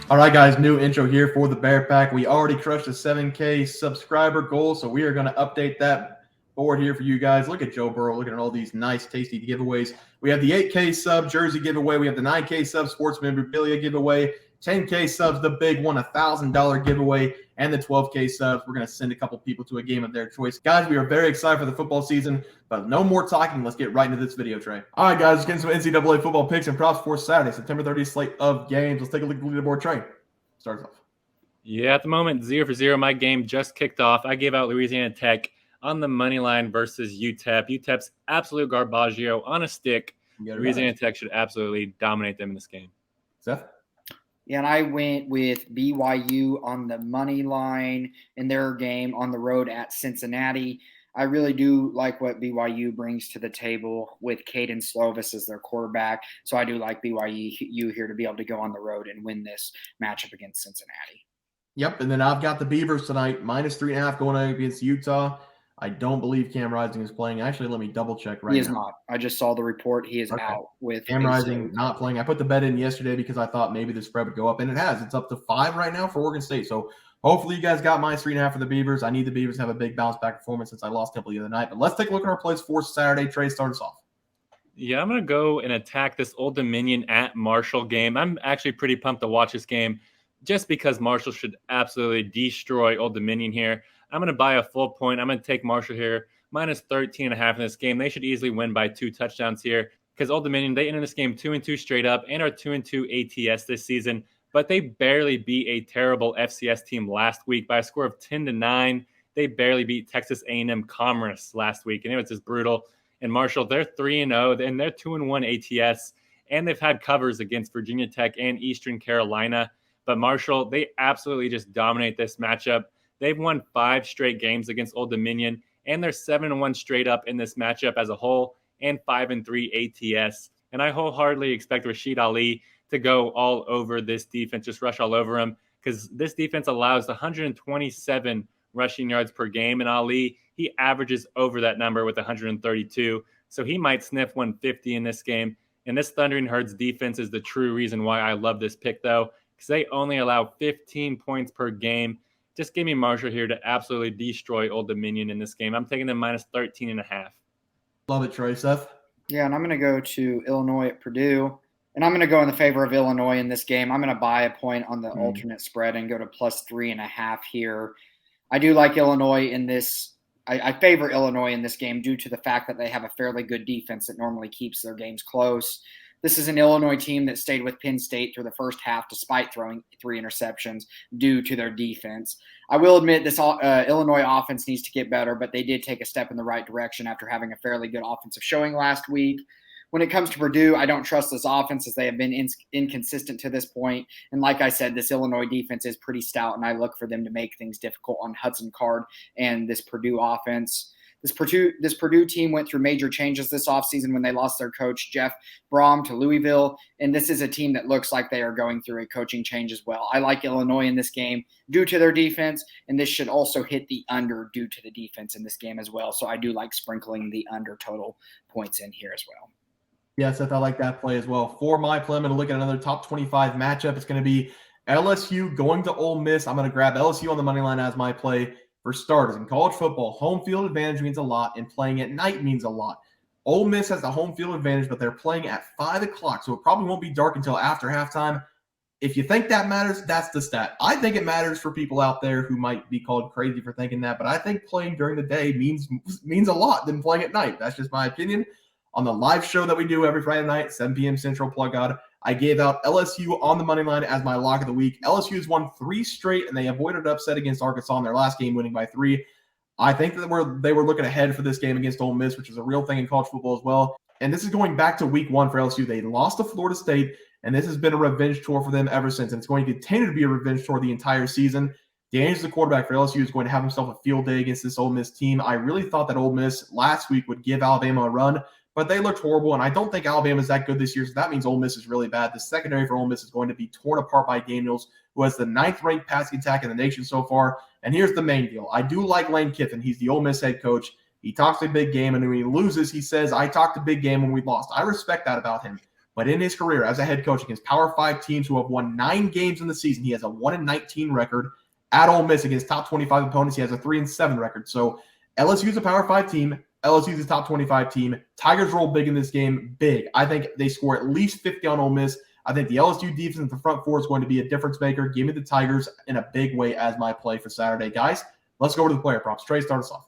All right, guys, new intro here for the Bear Pack. We already crushed the 7K subscriber goal, so we are going to update that board here for you guys. Look at Joe Burrow, looking at all these nice, tasty giveaways. We have the 8K sub jersey giveaway. We have the 9K sub sports memorabilia giveaway, 10K subs, the big one, $1,000 giveaway, and the 12K subs. We're going to send a couple people to a game of their choice. Guys, we are very excited for the football season, but no more talking. Let's get right into this video, Trey. All right, guys, let's get into some NCAA football picks and props for Saturday, September 30th slate of games. Let's take a look at the leaderboard, Trey. Starts off. Yeah, at the moment, 0-0. My game just kicked off. I gave out Louisiana Tech on the money line versus UTEP. UTEP's absolute garbaggio on a stick. Louisiana Tech should absolutely dominate them in this game. Seth? Yeah, and I went with BYU on the money line in their game on the road at Cincinnati. I really do like what BYU brings to the table with Caden Slovis as their quarterback. So I do like BYU here to be able to go on the road and win this matchup against Cincinnati. Yep, and then I've got the Beavers tonight, -3.5 going against Utah. I don't believe Cam Rising is playing. Actually, let me double check right now. He is not. I just saw the report. He is out with Cam Rising not playing. I put the bet in yesterday because I thought maybe the spread would go up, and it has. It's up to 5 right now for Oregon State. So hopefully you guys got -3.5 for the Beavers. I need the Beavers to have a big bounce back performance since I lost Temple the other night. But let's take a look at our plays for Saturday. Trey, start us off. Yeah, I'm going to go and attack this Old Dominion at Marshall game. I'm actually pretty pumped to watch this game just because Marshall should absolutely destroy Old Dominion here. I'm going to buy a full point. I'm going to take Marshall here, -13.5 in this game. They should easily win by 2 touchdowns here because Old Dominion, they enter this game 2-2 straight up and are 2-2 ATS this season, but they barely beat a terrible FCS team last week by a score of 10-9. They barely beat Texas A&M Commerce last week, and it was just brutal. And Marshall, they're 3-0, and they're 2-1 ATS, and they've had covers against Virginia Tech and Eastern Carolina. But Marshall, they absolutely just dominate this matchup. They've won 5 straight games against Old Dominion, and they're 7-1 straight up in this matchup as a whole, and 5-3 ATS. And I wholeheartedly expect Rashid Ali to go all over this defense, just rush all over him, because this defense allows 127 rushing yards per game, and Ali, he averages over that number with 132. So he might sniff 150 in this game. And this Thundering Herds defense is the true reason why I love this pick, though, because they only allow 15 points per game. Just give me Marshall here to absolutely destroy Old Dominion in this game. I'm taking them -13.5. Love it, Trey. Seth? Yeah, and I'm going to go to Illinois at Purdue. And I'm going to go in the favor of Illinois in this game. I'm going to buy a point on the alternate spread and go to +3.5 here. I do like Illinois in this. I favor Illinois in this game due to the fact that they have a fairly good defense that normally keeps their games close. This is an Illinois team that stayed with Penn State through the first half despite throwing 3 interceptions due to their defense. I will admit this Illinois offense needs to get better, but they did take a step in the right direction after having a fairly good offensive showing last week. When it comes to Purdue, I don't trust this offense as they have been inconsistent to this point. And like I said, this Illinois defense is pretty stout, and I look for them to make things difficult on Hudson Card and this Purdue offense. This Purdue team went through major changes this offseason when they lost their coach, Jeff Brom, to Louisville. And this is a team that looks like they are going through a coaching change as well. I like Illinois in this game due to their defense, and this should also hit the under due to the defense in this game as well. So I do like sprinkling the under total points in here as well. Yeah, Seth, I like that play as well. For my play, I'm going to look at another top 25 matchup. It's going to be LSU going to Ole Miss. I'm going to grab LSU on the money line as my play. For starters, in college football, home field advantage means a lot, and playing at night means a lot. Ole Miss has the home field advantage, but they're playing at 5 o'clock, so it probably won't be dark until after halftime. If you think that matters, that's the stat. I think it matters for people out there who might be called crazy for thinking that, but I think playing during the day means a lot than playing at night. That's just my opinion. On the live show that we do every Friday night, 7 p.m. Central, plug out, I gave out LSU on the money line as my lock of the week. LSU has won 3 straight, and they avoided upset against Arkansas in their last game, winning by 3. I think that they were looking ahead for this game against Ole Miss, which is a real thing in college football as well. And this is going back to week 1 for LSU. They lost to Florida State, and this has been a revenge tour for them ever since. And it's going to continue to be a revenge tour the entire season. Daniels, the quarterback for LSU, is going to have himself a field day against this Ole Miss team. I really thought that Ole Miss last week would give Alabama a run, but they looked horrible, and I don't think Alabama is that good this year, so that means Ole Miss is really bad. The secondary for Ole Miss is going to be torn apart by Daniels, who has the 9th-ranked passing attack in the nation so far. And here's the main deal. I do like Lane Kiffin. He's the Ole Miss head coach. He talks a big game, and when he loses, he says, I talked a big game when we lost. I respect that about him. But in his career as a head coach against Power 5 teams who have won 9 games in the season, he has a 1-19 record. At Ole Miss against top 25 opponents, he has a 3-7 record. So LSU is a Power 5 team. LSU is a top 25 team. Tigers roll big in this game, big. I think they score at least 50 on Ole Miss. I think the LSU defense at the front four is going to be a difference maker. Give me the Tigers in a big way as my play for Saturday. Guys, let's go to the player props. Trey, start us off.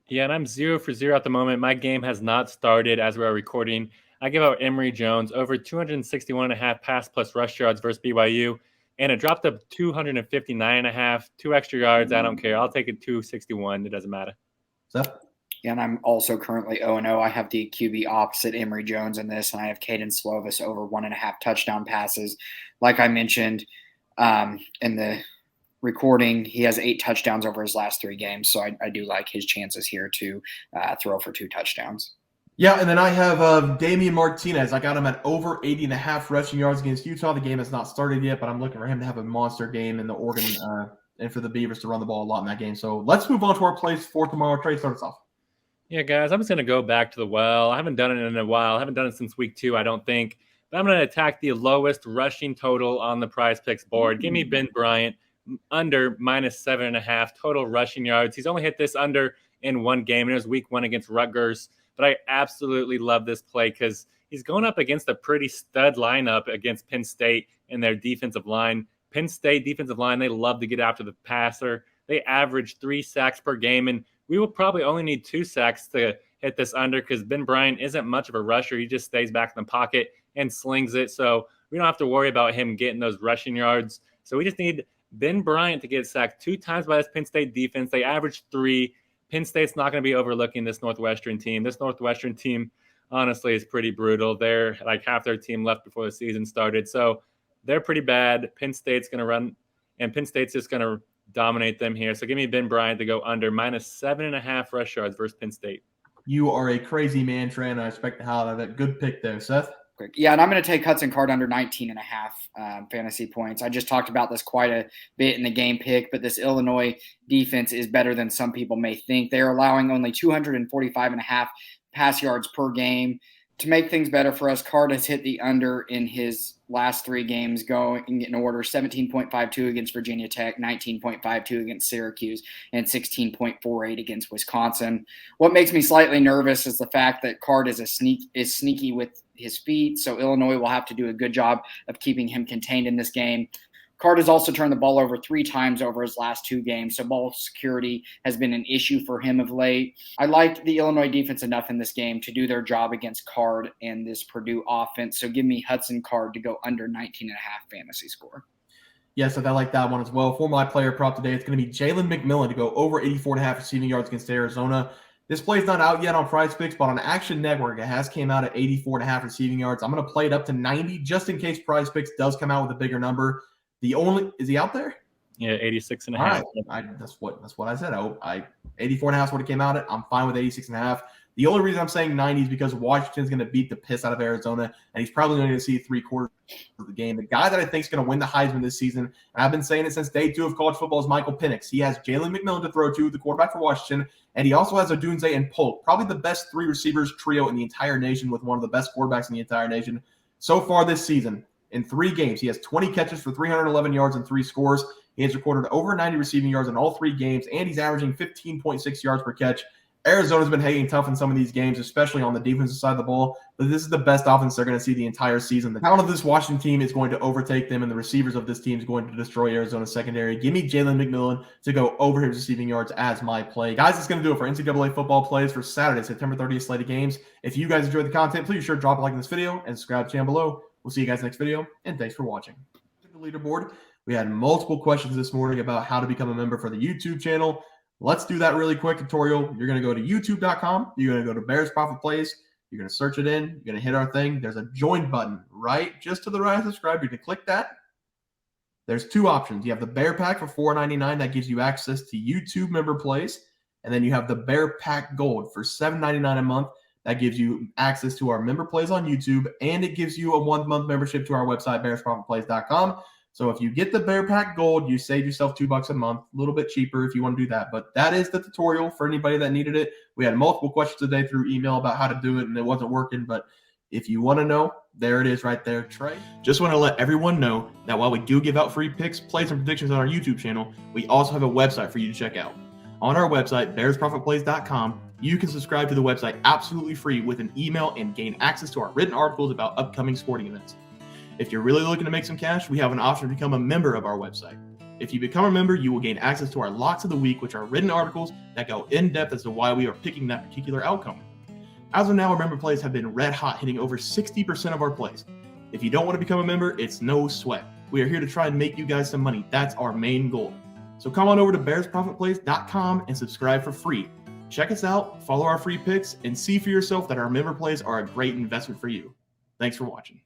Yeah, and I'm 0 for 0 at the moment. My game has not started as we're recording. I give out Emory Jones over 261.5 pass plus rush yards versus BYU, and it dropped up 259.5, 2 extra yards. I don't care. I'll take it 261. It doesn't matter. Seth? Yeah, and I'm also currently 0-0. I have the QB opposite Emory Jones in this, and I have Caden Slovis over 1.5 touchdown passes. Like I mentioned in the recording, he has 8 touchdowns over his last 3 games, so I do like his chances here to throw for 2 touchdowns. Yeah, and then I have Damien Martinez. I got him at over 80.5 rushing yards against Utah. The game has not started yet, but I'm looking for him to have a monster game in the Oregon and for the Beavers to run the ball a lot in that game. So let's move on to our plays for tomorrow. Trey, start us off. Yeah, guys, I'm just going to go back to the well. I haven't done it in a while. I haven't done it since week 2, I don't think. But I'm going to attack the lowest rushing total on the PrizePicks board. Give me Ben Bryant under -7.5 total rushing yards. He's only hit this under in 1 game, and it was week 1 against Rutgers. But I absolutely love this play because he's going up against a pretty stud lineup against Penn State and their defensive line. Penn State defensive line, they love to get after the passer. They average 3 sacks per game, and we will probably only need 2 sacks to hit this under because Ben Bryant isn't much of a rusher. He just stays back in the pocket and slings it. So we don't have to worry about him getting those rushing yards. So we just need Ben Bryant to get sacked 2 times by this Penn State defense. They average 3. Penn State's not going to be overlooking this Northwestern team. This Northwestern team, honestly, is pretty brutal. They're like half their team left before the season started. So they're pretty bad. Penn State's going to run, and Penn State's just going to dominate them here. So give me Ben Bryant to go under -7.5 rush yards versus Penn State. You are a crazy man, Trey, and I expect to have that good pick there. Seth? Yeah, and I'm going to take Hudson Card under 19.5 fantasy points. I just talked about this quite a bit in the game pick, but this Illinois defense is better than some people may think. They're allowing only 245.5 pass yards per game. To make things better for us, Card has hit the under in his last 3 games going in order: 17.52 against Virginia Tech, 19.52 against Syracuse, and 16.48 against Wisconsin. What makes me slightly nervous is the fact that Card is sneaky with his feet, so Illinois will have to do a good job of keeping him contained in this game. Card has also turned the ball over 3 times over his last 2 games, so ball security has been an issue for him of late. I like the Illinois defense enough in this game to do their job against Card and this Purdue offense, so give me Hudson Card to go under 19.5 fantasy score. Yes, I like that one as well. For my player prop today, it's going to be Jalen McMillan to go over 84.5 receiving yards against Arizona. This play is not out yet on PrizePicks, but on Action Network, it has came out at 84.5 receiving yards. I'm going to play it up to 90 just in case PrizePicks does come out with a bigger number. Is he out there? Yeah, 86.5. All right. That's what I said. 84.5 is what it came out at. I'm fine with 86.5. The only reason I'm saying 90 is because Washington's going to beat the piss out of Arizona, and he's probably going to see 3/4 of the game. The guy that I think is going to win the Heisman this season, and I've been saying it since day 2 of college football, is Michael Penix. He has Jalen McMillan to throw to, the quarterback for Washington, and he also has Odunze and Polk, probably the best 3 receivers trio in the entire nation with one of the best quarterbacks in the entire nation so far this season. In 3 games, he has 20 catches for 311 yards and 3 scores. He has recorded over 90 receiving yards in all 3 games, and he's averaging 15.6 yards per catch. Arizona's been hanging tough in some of these games, especially on the defensive side of the ball, but this is the best offense they're going to see the entire season. The talent of this Washington team is going to overtake them, and the receivers of this team is going to destroy Arizona's secondary. Give me Jalen McMillan to go over his receiving yards as my play. Guys, that's going to do it for NCAA football plays for Saturday, September 30th slate of games. If you guys enjoyed the content, please sure to drop a like in this video and subscribe to the channel below. We'll see you guys next video, and thanks for watching. The leaderboard. We had multiple questions this morning about how to become a member for the YouTube channel. Let's do that really quick tutorial. You're going to go to youtube.com. You're going to go to Bears Profit Plays. You're going to search it in. You're going to hit our thing. There's a join button right just to the right of subscribe. You can click that. There's 2 options. You have the Bear Pack for $4.99. That gives you access to YouTube member plays. And then you have the Bear Pack Gold for $7.99 a month. That gives you access to our member plays on YouTube, and it gives you a 1-month membership to our website, bearsprofitplays.com. So if you get the Bear Pack Gold, you save yourself $2 a month, a little bit cheaper if you want to do that. But that is the tutorial for anybody that needed it. We had multiple questions today through email about how to do it, and it wasn't working. But If you want to know, there it is right there, Trey. Just want to let everyone know that while we do give out free picks, plays, and predictions on our YouTube channel, we also have a website for you to check out. On our website, bearsprofitplays.com, you can subscribe to the website absolutely free with an email and gain access to our written articles about upcoming sporting events. If you're really looking to make some cash, we have an option to become a member of our website. If you become a member, you will gain access to our locks of the week, which are written articles that go in depth as to why we are picking that particular outcome. As of now, our member plays have been red hot, hitting over 60% of our plays. If you don't want to become a member, it's no sweat. We are here to try and make you guys some money. That's our main goal. So come on over to bearsprofitplays.com and subscribe for free. Check us out, follow our free picks, and see for yourself that our member plays are a great investment for you. Thanks for watching.